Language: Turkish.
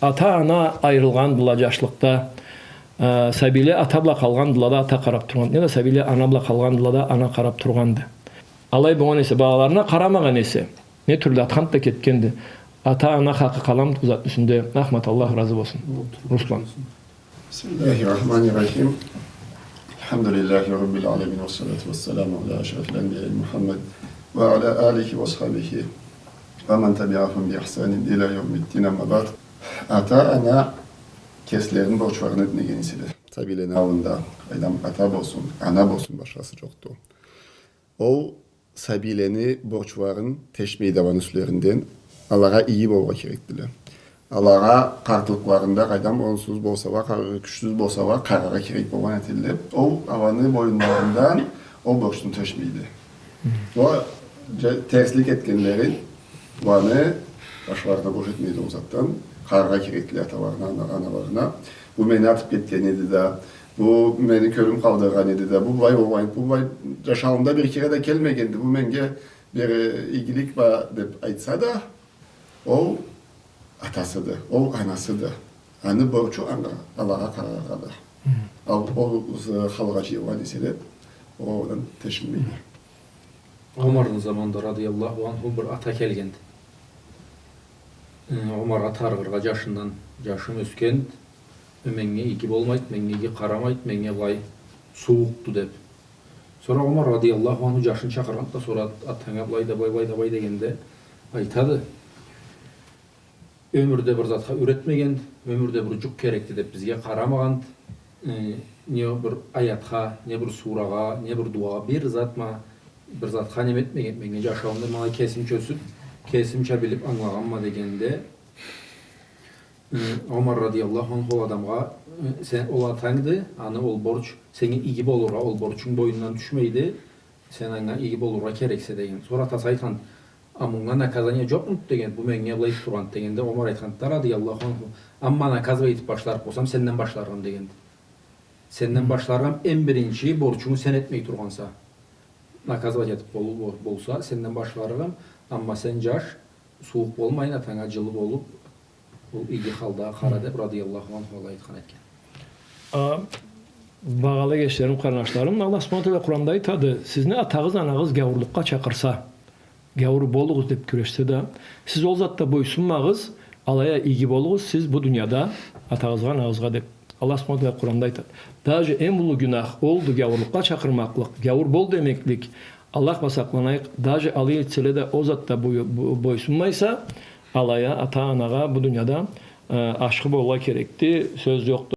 ata-ana ayrılgandılar yaşlıkta. Sabili atabla kalgandılar da ata karap turgan. Ya da sabili anabla kalgandılar da ana karap turgandı. Alay boğan ise bağlarına karamagan ise. Ne türlü atkan da ketkendi. Ata-ana hakkı kalam uzat üstünde. Ahmet Allah razı olsun. Ruslan. Bismillahirrahmanirrahim. Elhamdülillahi Rabbil alemin ve salatu ve selamu ala eşrefil enbiya'i Muhammed ve ala alihi ve sahbihi ve men tabi'ahum bi ihsanin ila yevmiddin amma ba'd. Ata-ana keslerin borçlarını dinleyenisidir. Tabiyle navında adam ata olsun, ana olsun başkası çoktu. O sabileni borçların teşmi davan üstlerinden Allah'a iyi bolga kerektiler. Allah'a kartılıklarında adam onsuz bolsa var, güçsüz bolsa var, karara kerek bolgan etildi. O avanı boyunlarından o borçun teşmiydi. O terslik etkenlerin vanı başlarına boş etmeydi o zattan. Karara kerekli atalarına, analarına. Bu beni atıp gitken idi de, bu beni körüm kaldırgan idi de, bu vay yaşamımda bir kere de gelmegendi. Bu menge bir ilgilik var deyip aytsa da, o atasıdır, o anasıdır. Anı borcu Allah'a kararlıdır. O halgacı var ise de, oradan teşmiydi. Ömer'in zamanında radıyallahu anhu bir ata kelgendi. Ömer atargırga yaşından yaşım ösken, menge iki bolmayt, menge iki karamayt, menge vay soğuktu dep. Sonra Ömer radıyallahu anhu yaşını çakırgan da sonra atanga vay degende aytadı. Ömürde bir zatqa üretmegen, ömürde bir juk kerekti dep bizge karamagan, ne bir ayatqa, ne bir suraga, ne bir dua bir zatqa nemetmegen, menge yaşamında mala kesim çözüp, kesimçe bilip anlaganma degende Ömer radıyallahu anh ol adamga sen ol atаңды, anı ol borç, seni iyi bolurga, ol borçun boyundan düşmeydi, sen anga iyi bolurga kerekse degen. Sonra atası aytan, amunga nakazanya жоқ mu degen, bu menge bulay turgan degende Ömer aytan radıyallahu anh, amma nakazba etip başlarıp olsam senden başlarım degende. Senden başlarım en birinci borçunu sen etmeyi turgansa. Nakazba etip bolsa senden başlarım. Amma sen jaş, soğuk bolmayın, atanga жылы bolup, bu iyi halda qara dep radıyallahu anh ola aytkan etken. Bağalı geçlerim, kardeşlerim, Allah subhanahu ve Kur'an'da aytadı. Siz ne atağız, anağız gavurlukka çakırsa, gavur boluguz dep küreşse de, siz ol zatta boysunmağız, alaya iyi boluguz, siz bu dünyada atağızga, anağızga dep. Allah subhanahu ve Kur'an'da aytadı. Daha en bulu günah oldu gavurlukka çakırmaklık, gavur bol demeklik, Allah basaklanayık, dahi alay etsele de o zatta boysunmaysa, alaya, ata-anaga bu dünyada aşkı bolla kerekti, söz yoktu.